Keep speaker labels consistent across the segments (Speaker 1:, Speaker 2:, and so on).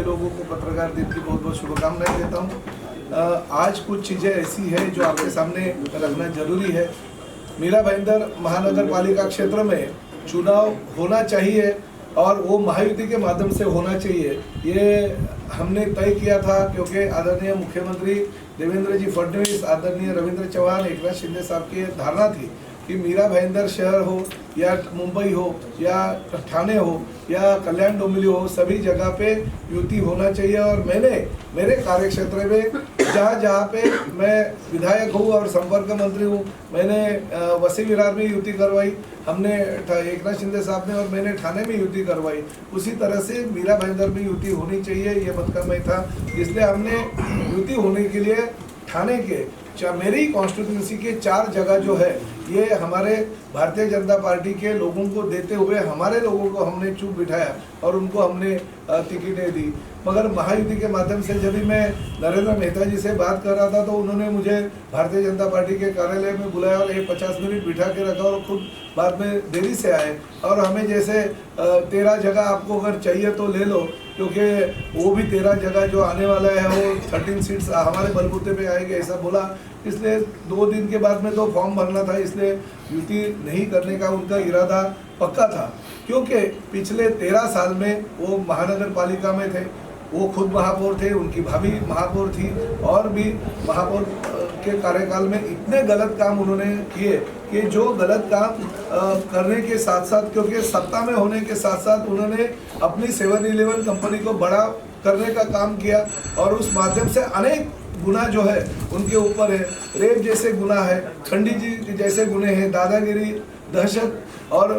Speaker 1: सभी लोगों को पत्रकार दिन की बहुत बहुत शुभकामनाएं देता हूँ। आज कुछ चीज़ें ऐसी है जो आपके सामने रखना जरूरी है। मीरा भाईंदर महानगर पालिका क्षेत्र में चुनाव होना चाहिए और वो महायुति के माध्यम से होना चाहिए, ये हमने तय किया था, क्योंकि आदरणीय मुख्यमंत्री देवेंद्र जी फडणवीस, आदरणीय रविंद्र चौहान, एकनाथ शिंदे साहब की धारणा थी कि मीरा भाईंदर शहर हो या मुंबई हो या ठाणे हो या कल्याण डोंबिवली हो, सभी जगह पे युति होना चाहिए। और मैंने मेरे कार्यक्षेत्र में जहाँ पे मैं विधायक हूँ और संपर्क मंत्री हूँ, मैंने वसी विरार में युति करवाई, हमने एकनाथ शिंदे साहब ने और मैंने ठाणे में युति करवाई। उसी तरह से मीरा भाईंदर में युति होनी चाहिए, ये मतकर्मय था। इसलिए हमने युति होने के लिए ठाणे के मेरी कॉन्स्टिट्यूंसी के 4 जगह जो है ये हमारे भारतीय जनता पार्टी के लोगों को देते हुए हमारे लोगों को हमने चुप बिठाया और उनको हमने टिकटें दी। मगर महायुति के माध्यम से जब भी मैं नरेंद्र मेहता जी से बात कर रहा था तो उन्होंने मुझे भारतीय जनता पार्टी के कार्यालय में बुलाया और 50 मिनट बिठा के रखा और खुद बाद में देरी से आए और हमें जैसे 13 जगह आपको अगर चाहिए तो ले लो, क्योंकि वो भी 13 जगह जो आने वाला है वो 13 सीट्स हमारे बलबूते पे आएंगे, ऐसा बोला। इसलिए 2 दिन के बाद में तो फॉर्म भरना था, इसलिए युति नहीं करने का उनका इरादा पक्का था। क्योंकि पिछले 13 साल में वो महानगर पालिका में थे, वो खुद महापौर थे, उनकी भाभी महापौर थी और भी महापौर के कार्यकाल में इतने गलत काम उन्होंने किए कि जो गलत काम करने के साथ साथ, क्योंकि सत्ता में होने के साथ साथ उन्होंने अपनी 7-Eleven कंपनी को बड़ा करने का काम किया और उस माध्यम से अनेक गुना जो है उनके ऊपर है। रेप जैसे गुना है, खंडी जी जैसे गुने हैं, दादागिरी, दहशत और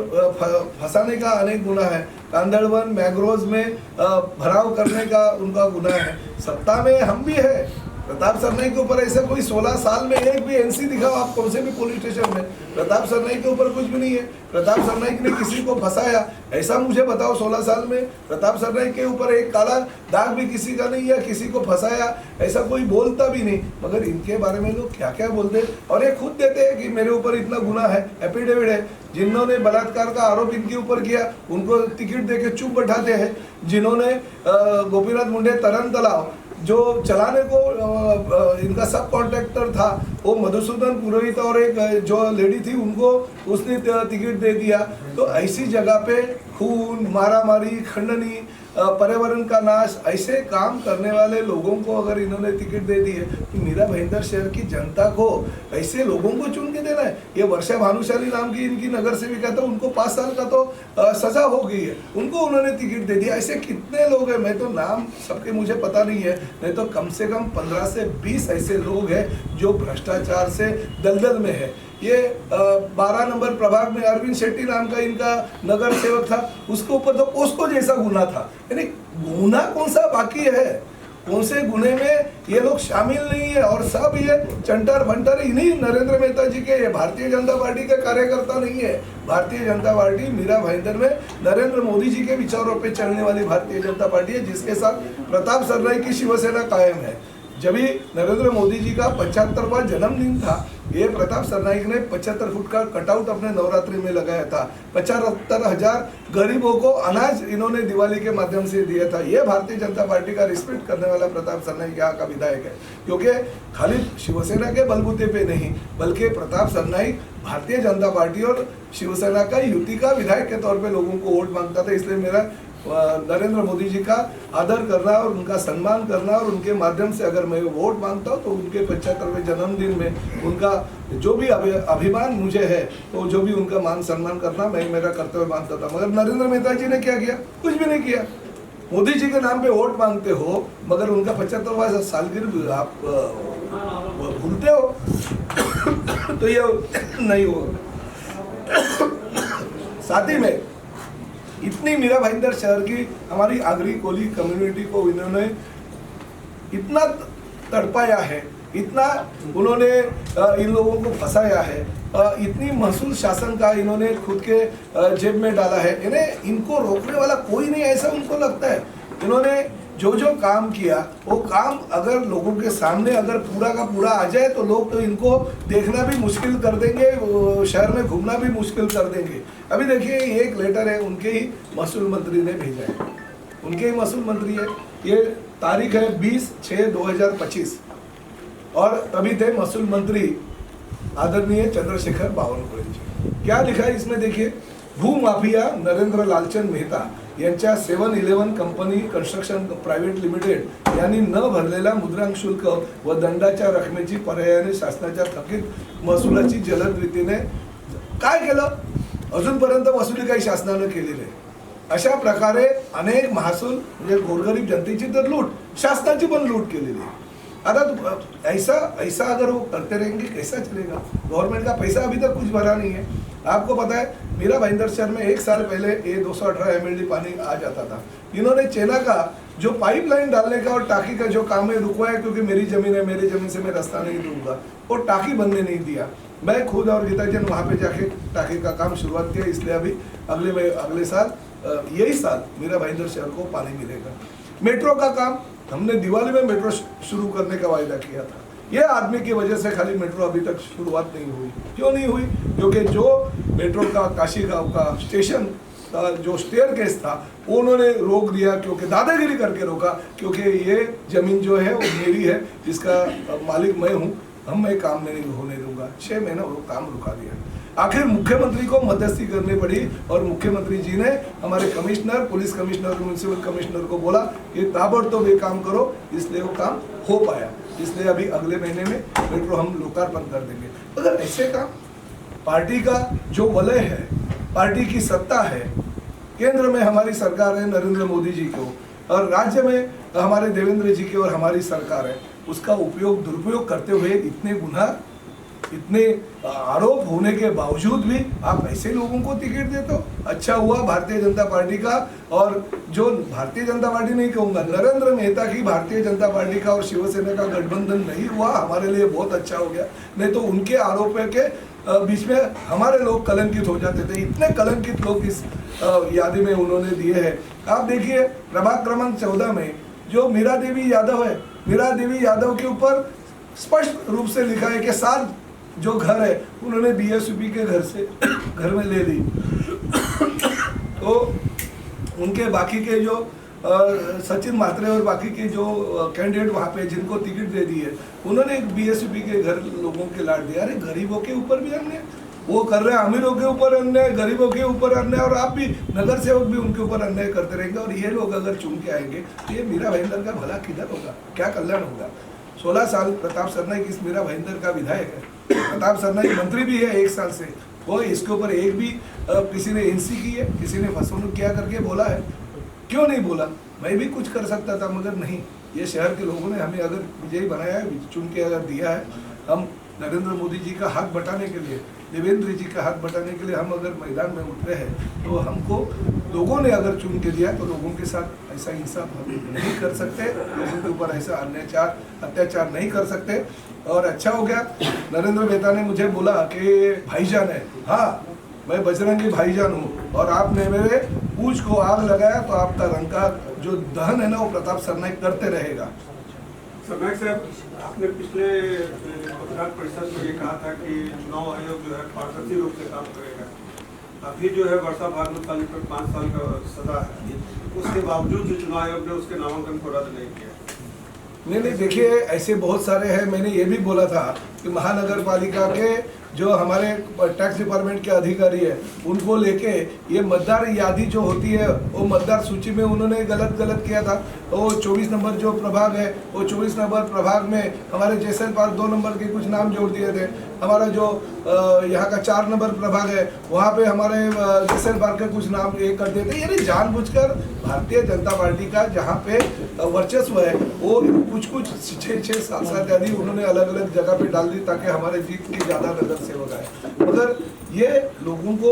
Speaker 1: फंसाने का अनेक गुना है, कांदड़वन मैग्रोव में भराव करने का उनका गुना है। सत्ता में हम भी है, प्रताप सरनाईक के ऊपर ऐसा कोई 16 साल में एक भी एनसी दिखाओ आप कौन से भी पुलिस स्टेशन में, प्रताप सरनाईक के ऊपर कुछ भी नहीं है। प्रताप सरनाईक ने किसी को फंसाया ऐसा मुझे बताओ 16 साल में? प्रताप सरनाईक के ऊपर एक काला दाग भी किसी का नहीं है, किसी को फंसाया ऐसा कोई बोलता भी नहीं। मगर इनके बारे में लोग क्या क्या बोलते और ये खुद देते हैं कि मेरे ऊपर इतना गुना है, एफिडेविट है। जिन्होंने बलात्कार का आरोप इनके ऊपर किया उनको टिकट देके चुप बैठाते हैं। जिन्होंने गोपीनाथ मुंडे तरन तलाव जो चलाने को इनका सब कॉन्ट्रैक्टर था वो मधुसूदन पुरोहित और एक जो लेडी थी उनको उसने टिकट दे दिया। तो ऐसी जगह पे खून, मारामारी, खंडनी, पर्यावरण का नाश, ऐसे काम करने वाले लोगों को अगर इन्होंने टिकट दे दी है तो मीरा भाईंदर शहर की जनता को ऐसे लोगों को चुन के देना है। ये वर्षा भानुशाली नाम की इनकी नगर सेविका था, उनको 5 साल का तो सजा हो गई है, उनको उन्होंने टिकट दे दिया। ऐसे कितने लोग हैं, मैं तो नाम सबके मुझे पता नहीं है, नहीं तो कम से कम 15 से 20 ऐसे लोग हैं जो भ्रष्टाचार से दलदल में है। ये 12 नंबर प्रभाग में अरविंद शेट्टी नाम का इनका नगर सेवक था, उसके ऊपर तो उसको जैसा गुना था। यानी गुना कौन सा बाकी है, कौन से गुने में ये लोग शामिल नहीं है और सब ये चंटर फंटर इन्हीं नरेंद्र मेहता जी के, ये भारतीय जनता पार्टी के कार्यकर्ता नहीं है। भारतीय जनता पार्टी मीरा भाईंदर में नरेंद्र मोदी जी के विचारों पे चलने वाली भारतीय जनता पार्टी है, जिसके साथ प्रताप सरनाईक की शिवसेना कायम है। जब भी नरेंद्र मोदी जी का 75वां जन्मदिन था, ये प्रताप सरनाईक ने 75 फुट का कटआउट अपने नवरात्रि में लगाया था। 75,000 गरीबों को अनाज इन्होंने दिवाली के माध्यम से दिया था। ये भारतीय जनता पार्टी का रिस्पेक्ट करने वाला प्रताप सरनाईक यहाँ का विधायक है, क्योंकि खाली शिवसेना के बलबूते पे नहीं बल्कि प्रताप सरनाईक भारतीय जनता पार्टी और शिवसेना का युति का विधायक के तौर पे लोगों को वोट मांगता था। इसलिए मेरा नरेंद्र मोदी जी का आदर करना और उनका सम्मान करना और उनके माध्यम से अगर मैं वोट मांगता हूँ तो उनके 75वें जन्मदिन में उनका जो भी अभिमान मुझे है तो जो भी उनका मान सम्मान करना मैं मेरा कर्तव्य मानता था। मगर नरेंद्र मेहता जी ने क्या किया? कुछ भी नहीं किया। मोदी जी के नाम पे वोट मांगते हो मगर उनका 75वां सालगिरह आप भूलते हो तो ये नहीं होगा। साथ ही में इतनी मीरा भाईंदर शहर की हमारी आगरी कोली कम्युनिटी को इन्होंने इतना तड़पाया है, इतना उन्होंने इन लोगों को फंसाया है, इतनी महसूल शासन का इन्होंने खुद के जेब में डाला है। इन्हें इनको रोकने वाला कोई नहीं ऐसा उनको लगता है। इन्होंने जो जो काम किया वो काम अगर लोगों के सामने अगर पूरा का पूरा आ जाए तो लोग तो इनको देखना भी मुश्किल कर देंगे, शहर में घूमना भी मुश्किल कर देंगे। अभी देखिए एक लेटर है उनके ही महसूल मंत्री ने भेजा है, उनके ही महसूल मंत्री है। ये तारीख है 20/6/2025 और तभी थे महसूल मंत्री आदरणीय चंद्रशेखर बावनकुळे जी। क्या लिखा है इसमें देखिए, भूमाफिया नरेंद्र लालचंद मेहता यांच्या 7-11 कंपनी कन्स्ट्रक्शन प्रायव्हेट लिमिटेड यांनी न भरलेल्या मुद्रांक शुल्क व दंडाच्या रकमेची पर्यायाने शासनाच्या थकीत महसुलाची जलद रीतीने काय केलं, अजूनपर्यंत वसुली काही शासनाने केली नाही। अशा प्रकारे अनेक महसूल म्हणजे गोरगरीब जनतेची तर लूट, शासनाची पण लूट केलेली आहे। आता ऐसा अगर वो करते रहेंगे कैसा चलेगा? गवर्नमेंट का पैसा अभी तक कुछ भरा नहीं है। आपको पता है मीरा भाईंदर शहर में 1 साल पहले ये 218 MLD पानी आ जाता था। इन्होंने चेना का जो पाइपलाइन डालने का और टाकी का जो काम है रुकवाया, क्योंकि मेरी जमीन है, मेरी जमीन से मैं रास्ता नहीं दूंगा, वो टाकी बनने नहीं दिया। मैं खुद और गीताजन वहाँ पे जाके टाकी का काम शुरुआत किया, इसलिए अभी अगले साल यही साल मीरा भाईंदर शहर को पानी मिलेगा। मेट्रो का काम हमने दिवाली में मेट्रो शुरू करने का वायदा किया था। ये आदमी की वजह से खाली मेट्रो अभी तक शुरुआत नहीं हुई। क्यों नहीं हुई? क्योंकि जो मेट्रो का काशीगांव का स्टेशन का जो स्टेयरकेस था उन्होंने रोक दिया, क्योंकि दादागिरी करके रोका, क्योंकि ये जमीन जो है वो मेरी है, इसका मालिक मैं हूँ, मैं काम नहीं होने दूंगा। 6 महीना वो काम रुका दिया। आखिर मुख्यमंत्री को मध्यस्थी करनी पड़ी और मुख्यमंत्री जी ने हमारे commissioner, police commissioner, municipal commissioner को बोला कि ताबड़तोब ये काम करो, इसलिए वो काम हो पाया। इसलिए अभी अगले महीने में मेट्रो हम लोकार्पण कर देंगे। अगर ऐसे काम, पार्टी का जो वलय है, पार्टी की सत्ता है, केंद्र में हमारी सरकार है नरेंद्र मोदी जी को, और राज्य में हमारे देवेंद्र जी की और हमारी सरकार है, उसका उपयोग दुरुपयोग करते हुए इतने गुनाह, इतने आरोप होने के बावजूद भी आप ऐसे लोगों को टिकट देते हो। अच्छा हुआ भारतीय जनता पार्टी का, और जो भारतीय जनता पार्टी नहीं कहूँगा, नरेंद्र मेहता की भारतीय जनता पार्टी का और शिवसेना का गठबंधन नहीं हुआ, हमारे लिए बहुत अच्छा हो गया। नहीं तो उनके आरोपों के बीच में हमारे लोग कलंकित हो जाते थे। इतने कलंकित लोग इस यादी में उन्होंने दिए हैं। आप देखिए प्रभाग क्रमांक 14 में जो मीरा देवी यादव है, मीरा देवी यादव के ऊपर स्पष्ट रूप से लिखा है कि 7 जो घर है उन्होंने बीएसपी के घर में ले ली। तो उनके बाकी के जो सचिन मात्रे और बाकी के जो कैंडिडेट वहाँ पे जिनको टिकट दे दी है, उन्होंने बीएसपी के घर लोगों के लाट दिया। अरे गरीबों के ऊपर भी अन्याय वो कर रहे हैं, अमीरों के ऊपर अन्याय, गरीबों के ऊपर अन्याय, और आप भी नगर सेवक भी उनके ऊपर अन्याय करते रहेंगे। और ये लोग अगर चुन के आएंगे तो ये मीरा भाईंदर का भला किधर होगा, क्या कल्याण होगा? 16 साल प्रताप सरनाईक इस मीरा भाईंदर का विधायक है, प्रताप सरनाईक मंत्री भी है 1 साल से, वो इसके ऊपर एक भी किसी ने एनसी की है, किसी ने फसवणूक किया करके बोला है? क्यों नहीं बोला? मैं भी कुछ कर सकता था, मगर नहीं। ये शहर के लोगों ने हमें अगर विजयी बनाया है, चुन के अगर दिया है, हम नरेंद्र मोदी जी का हाथ बटाने के लिए, देवेंद्र जी का हाथ बटाने के लिए हम अगर मैदान में उतरे हैं, तो हमको लोगों ने अगर चुन के दिया तो लोगों के साथ ऐसा इंसाफ हम नहीं कर सकते, लोगों के ऊपर ऐसा अत्याचार नहीं कर सकते। और अच्छा हो गया नरेंद्र मेहता ने मुझे बोला कि भाईजान है। हाँ, मैं बजरंगी भाईजान हूँ, और आपने मेरे पूछ को आग लगाया तो आपका रंग का जो दहन है ना, वो प्रताप सरनाईक करते रहेगा।
Speaker 2: सरनाईक साहब, आपने पिछले पत्रकार परिषद में ये कहा था कि चुनाव आयोग जो है पारदर्शी रूप से काम करेगा। अभी जो है वर्षा भागवत वाली पर 5 साल का सजा है, उसके बावजूद जो चुनाव आयोग ने उसके नामांकन को रद्द नहीं किया।
Speaker 1: नहीं, देखिए ऐसे बहुत सारे हैं। मैंने ये भी बोला था कि महानगर पालिका के जो हमारे टैक्स डिपार्टमेंट के अधिकारी है, उनको लेके ये मतदार यादी जो होती है, वो मतदार सूची में उन्होंने गलत किया था। वो 24 नंबर जो प्रभाग है, वो 24 नंबर प्रभाग में हमारे जैसल पार्क 2 नंबर के कुछ नाम जोड़ दिए थे। हमारा जो यहाँ का 4 नंबर प्रभाग है, वहाँ पे हमारे जैसल पार्क के कुछ नाम ये कर दिए थे। यानी जानबूझकर भारतीय जनता पार्टी का जहाँ पे वर्चस्व है, वो कुछ 6-7 आदि उन्होंने अलग अलग जगह पे डाल दी, ताकि हमारे जीत की ज़्यादा नजर सेवक आए। मगर ये लोगों को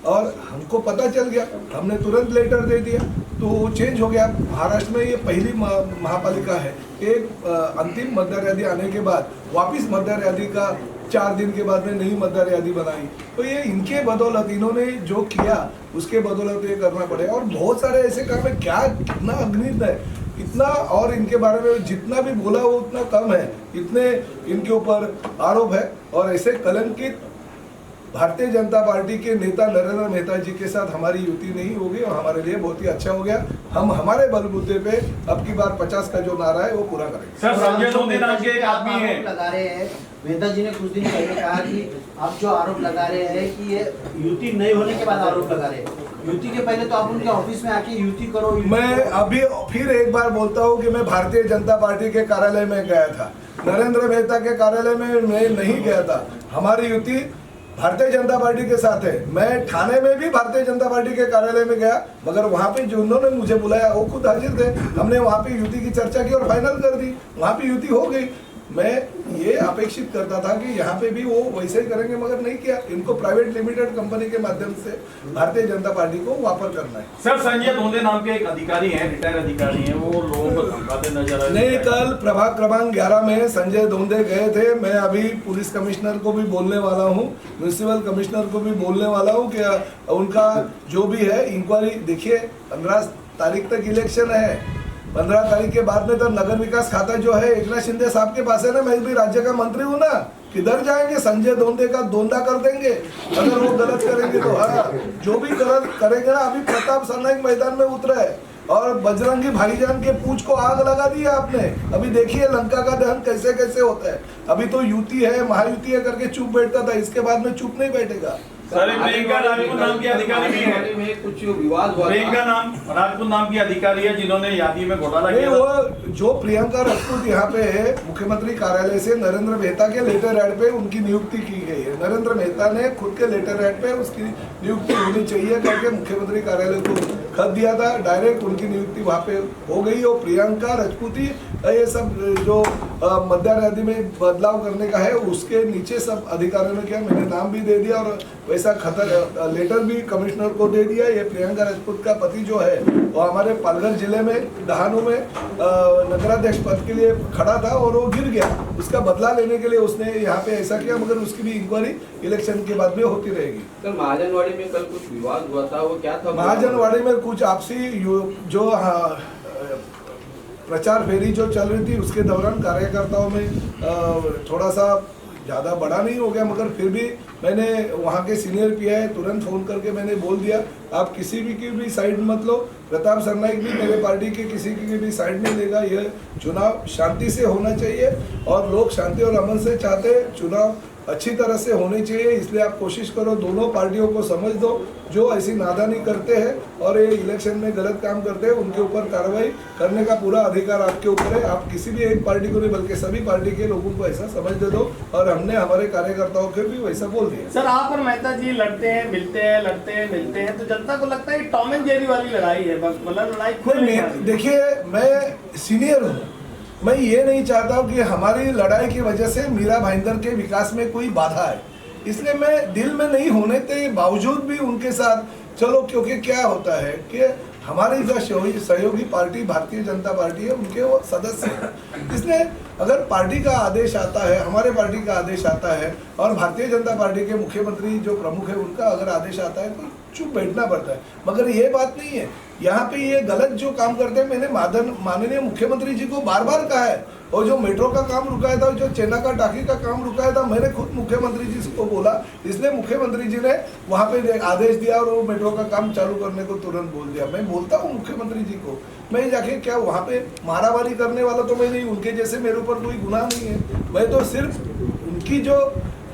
Speaker 1: और हमको पता चल गया, हमने तुरंत लेटर दे दिया, तो वो चेंज हो गया। महाराष्ट्र में ये पहली महापालिका है, एक अंतिम मतदार यादी आने के बाद वापिस मतदार यादी का 4 दिन के बाद में नई मतदार यादी बनाई। तो ये इनके बदौलत, इन्होंने जो किया उसके बदौलत ये करना पड़ेगा। और बहुत सारे ऐसे काम है, क्या कितना अग्नित है, इतना, और इनके बारे में जितना भी बोला वो उतना कम है। इतने इनके ऊपर आरोप है, और ऐसे कलंकित भारतीय जनता पार्टी के नेता नरेंद्र मेहता जी के साथ हमारी युति नहीं होगी और हमारे लिए बहुत ही अच्छा हो गया। हम हमारे बलबूते पे अब की बार 50 का जो नारा है वो पूरा करेंगे।
Speaker 3: सर, संजय धोंडे नाम के एक आदमी है,
Speaker 4: लगा रहे हैं, मेहता जी ने कुछ दिन पहले कहा कि आप जो आरोप लगा रहे हैं कि ये युति नहीं होने के बाद आरोप लगा रहे हैं, युति के पहले तो आप उनके ऑफिस में आके युति करो।
Speaker 1: मैं अभी फिर एक बार बोलता हूँ कि मैं भारतीय जनता पार्टी के कार्यालय में गया था, नरेंद्र मेहता के कार्यालय में मैं नहीं गया था। हमारी युति भारतीय जनता पार्टी के साथ है। मैं ठाणे में भी भारतीय जनता पार्टी के कार्यालय में गया, मगर वहाँ पे जो उन्होंने मुझे बुलाया वो खुद हाजिर थे। हमने वहाँ पे युति की चर्चा की और फाइनल कर दी, वहाँ पे युति हो गई। मैं ये अपेक्षित करता था कि यहाँ पे भी वो वैसे ही करेंगे, मगर नहीं किया। इनको प्राइवेट लिमिटेड कंपनी के माध्यम से भारतीय जनता पार्टी को वापर करना है।
Speaker 3: सर, संजय धोंडे नाम के एक अधिकारी हैं, रिटायर्ड अधिकारी हैं, वो लोगों को धमकाते नजर आए।
Speaker 1: नहीं, कल प्रभाग क्रमांक 11 में संजय धोंडे गए थे। मैं अभी पुलिस कमिश्नर को भी बोलने वाला हूँ, म्यूनिसिपल कमिश्नर को भी बोलने वाला हूँ कि उनका जो भी है इंक्वायरी। देखिए 15 तारीख तक इलेक्शन है, 15 तारीख के बाद में तो नगर विकास खाता जो है एकनाथ शिंदे साहब के पास है ना। मैं भी राज्य का मंत्री हूँ ना, किधर जाएंगे? संजय धोंडे का दोंदा कर देंगे अगर वो गलत करेंगे तो। हाँ, जो भी गलत करेंगे ना। अभी प्रताप सरनाइक मैदान में उतरा है और बजरंगी भाईजान के पूंछ को आग लगा दी है आपने। अभी देखिए लंका का दहन कैसे कैसे होता है। अभी तो युति है, महायुति है करके चुप बैठता था, इसके बाद में चुप नहीं बैठेगा।
Speaker 3: सर, प्रियंका राजपूत नाम की अधिकारी भी है,
Speaker 4: में कुछ विवाद हुआ।
Speaker 3: प्रियंका राजपूत नाम की अधिकारी है जिन्होंने यादी में घोटाला किया।
Speaker 1: वो जो प्रियंका राजपूत यहाँ पे है, मुख्यमंत्री कार्यालय से नरेंद्र मेहता के लेटर हेड पे उनकी नियुक्ति की गई है। नरेंद्र मेहता ने खुद के लेटर हेड पे उसकी नियुक्ति होनी चाहिए करके मुख्यमंत्री कार्यालय को खत दिया था। डायरेक्ट उनकी नियुक्ति वहाँ पे हो गई। और प्रियंका राजपूत ही ये सब जो मतदार यादी में बदलाव करने का है उसके नीचे सब अधिकारियों ने किया। मैंने नाम भी दे दिया और वैसा लेटर भी कमिश्नर को दे दिया। ये प्रियंका राजपूत का पति जो है वो हमारे पालघर जिले में दहानू में नगराध्यक्ष पद के लिए खड़ा था और वो गिर गया। उसका बदला लेने के लिए उसने यहाँ पे ऐसा किया, मगर उसकी भी इंक्वायरी इलेक्शन के बाद में होती रहेगी।
Speaker 4: सर, महाजनवाड़ी में कल कुछ विवाद हुआ था, वो क्या था?
Speaker 1: महाजनवाड़ी में कुछ आपसी जो प्रचार फेरी जो चल रही थी उसके दौरान कार्यकर्ताओं में थोड़ा सा ज़्यादा बड़ा नहीं हो गया, मगर फिर भी मैंने वहाँ के सीनियर पीआई तुरंत फ़ोन करके मैंने बोल दिया आप किसी भी की भी साइड मत लो। प्रताप सरनाइक भी मेरे पार्टी के किसी की भी साइड नहीं लेगा। यह चुनाव शांति से होना चाहिए और लोग शांति और अमन से चाहते हैं। चुनाव अच्छी तरह से होने चाहिए, इसलिए आप कोशिश करो, दोनों पार्टियों को समझ दो। जो ऐसी नादानी करते हैं और ये इलेक्शन में गलत काम करते हैं उनके ऊपर कार्रवाई करने का पूरा अधिकार आपके ऊपर है। आप किसी भी एक पार्टी को नहीं बल्कि सभी पार्टी के लोगों को ऐसा समझ दे दो और हमने हमारे कार्यकर्ताओं को भी वैसा बोल दिया।
Speaker 5: सर, आप और मेहता जी लड़ते हैं, मिलते हैं, लड़ते हैं, मिलते हैं, तो जनता को लगता है कि टॉम एंड जेरी वाली लड़ाई है, मतलब लड़ाई खुद नहीं है।
Speaker 1: देखिए मैं सीनियर हूँ, मैं ये नहीं चाहता हूँ कि हमारी लड़ाई की वजह से मीरा भाईंदर के विकास में कोई बाधा है, इसलिए मैं दिल में नहीं होने के बावजूद भी उनके साथ चलो। क्योंकि क्या होता है कि हमारी जो सहयोगी पार्टी भारतीय जनता पार्टी है उनके वो सदस्य हैं, इसलिए अगर पार्टी का आदेश आता है, हमारे पार्टी का आदेश आता है और भारतीय जनता पार्टी के मुख्यमंत्री जो प्रमुख है उनका अगर आदेश आता है तो चुप बैठना पड़ता है। मगर ये बात नहीं है, यहाँ पे ये गलत जो काम करते हैं, मैंने माननीय मुख्यमंत्री जी को बार बार कहा है। और जो मेट्रो का काम रुकाया था, जो चेन्नई का टाकी का काम रुकाया था, मैंने खुद मुख्यमंत्री जी को बोला, इसलिए मुख्यमंत्री जी ने वहाँ पे आदेश दिया और वो मेट्रो का काम चालू करने को तुरंत बोल दिया। मैं बोलता हूँ मुख्यमंत्री जी को, मैं जाके क्या वहाँ पे मारामारी करने वाला तो मैं नहीं, उनके जैसे मेरे ऊपर कोई गुनाह नहीं है। मैं तो सिर्फ उनकी जो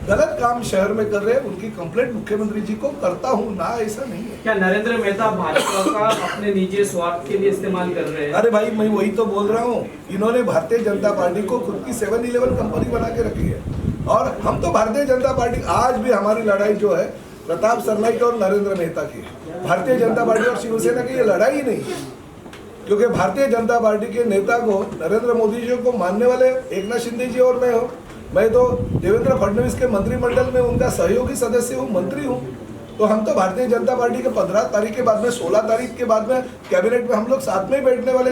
Speaker 1: गलत काम शहर में कर रहे हैं उनकी कंप्लेंट मुख्यमंत्री जी को करता हूँ ना, ऐसा नहीं है।
Speaker 6: क्या नरेंद्र मेहता भाजपा का अपने निजी स्वार्थ के लिए इस्तेमाल कर रहे हैं?
Speaker 1: अरे भाई मैं वही तो बोल रहा हूँ, इन्होंने भारतीय जनता पार्टी को खुद की 7-Eleven कंपनी बना के रखी है और हम तो भारतीय जनता पार्टी, आज भी हमारी लड़ाई जो है प्रताप सरनाइक और नरेंद्र मेहता की है। भारतीय जनता पार्टी और शिवसेना की ये लड़ाई ही नहीं है, क्योंकि भारतीय जनता पार्टी के नेता को, नरेंद्र मोदी जी को मानने वाले एकनाथ शिंदे जी और मैं हूँ। मैं तो देवेंद्र फडणवीस के मंत्रिमंडल में उनका सहयोगी सदस्य हूँ, मंत्री हूँ। तो हम तो भारतीय जनता पार्टी के 15 तारीख के बाद में, 16 तारीख के बाद में कैबिनेट में हम लोग साथ में बैठने वाले।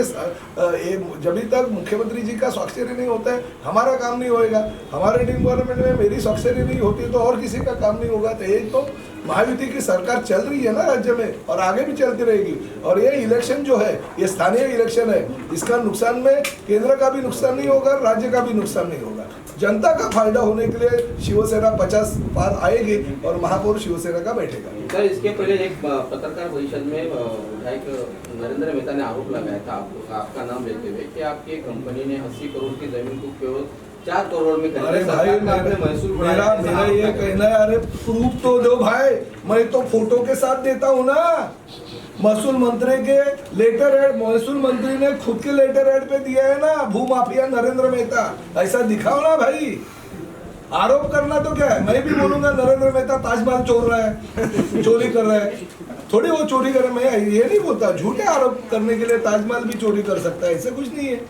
Speaker 1: जब तक मुख्यमंत्री जी का स्वाक्षरी नहीं होता है हमारा काम नहीं होएगा। हमारे टीम गवर्नमेंट में मेरी स्वाक्षरी नहीं होती तो और किसी का काम नहीं होगा। तो एक तो महायुति की सरकार चल रही है ना राज्य में और आगे भी चलती रहेगी। और ये इलेक्शन जो है ये स्थानीय इलेक्शन है, इसका नुकसान में केंद्र का भी नुकसान नहीं होगा, राज्य का भी नुकसान नहीं होगा। जनता का फायदा होने के लिए शिवसेना 50 पार आएगी और महापौर शिवसेना का बैठेगा।
Speaker 7: सर, इसके पहले एक पत्रकार परिषद में विधायक नरेंद्र मेहता ने आरोप लगाया था आपका नाम लेते हुए कि आपकी कंपनी ने 80 करोड़ की जमीन को केवल 4 करोड़ में खरीदा।
Speaker 1: अरे भाई
Speaker 7: महसूल
Speaker 1: मेरा ये कहना है, अरे प्रूफ तो दो भाई, मैं तो फोटो के साथ देता हूँ ना। महसूल मंत्री के लेटर हेड, महसूल मंत्री ने खुद के लेटर हेड पे दिया है ना, भूमाफिया नरेंद्र मेहता, ऐसा दिखाओ ना भाई। आरोप करना तो क्या है, मैं भी बोलूंगा नरेंद्र मेहता ताजमहल चोर रहा है, चोरी कर रहा है, थोड़ी वो चोरी करे, मैं ये नहीं बोलता। झूठे आरोप करने के लिए ताजमहल भी चोरी कर सकता है, ऐसे कुछ नहीं है।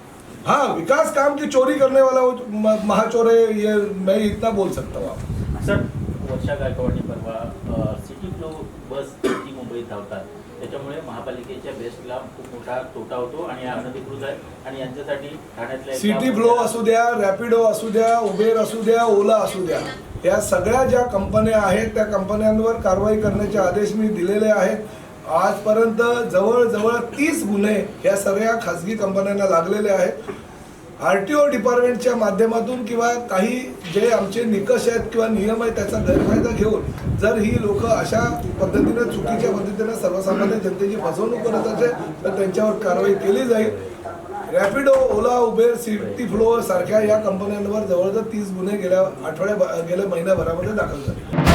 Speaker 1: हाँ, विकास काम की चोरी करने वाला वो महाचोर है, ये मैं इतना बोल सकता हूँ। आप
Speaker 8: सर, वर्षा गायकवाडी परवा सिटी फ्लो बस ती मुंबईत धावतात, त्याच्यामुळे महापालिकेच्या बेस्टला खूप मोठा तोटा होतो आणि अनधिकृत आहे आणि यांच्यासाठी ठाण्यातल्या
Speaker 1: सिटी फ्लो असू द्या, रॅपिडो असू द्या, उबेर असू द्या, ओला असू द्या, या सगळ्या ज्या कंपन्या आहेत त्या कंपन्यांवर कारवाई करण्याचे आदेश मी दिलेले आहेत। आजपर्यंत जवळजवळ 30 गुन्हे या सगळ्या खासगी कंपन्यांना लागलेले आहेत। RTO डिपार्टमेंटच्या माध्यमातून किंवा काही जे आमचे निकष आहेत किंवा नियम आहेत त्याचा गैरफायदा घेऊन जर ही लोक अशा पद्धतीने चुकीच्या पद्धतीने सर्वसामान्य जनतेची फसवणूक करत असेल तर त्यांच्यावर कारवाई केली जाईल। रॅपिडो, ओला, उबेर, सिटी फ्लो सारख्या या कंपन्यांवर जवळजवळ 30 गुन्हे गेल्या महिन्याभरामध्ये दाखल झाले।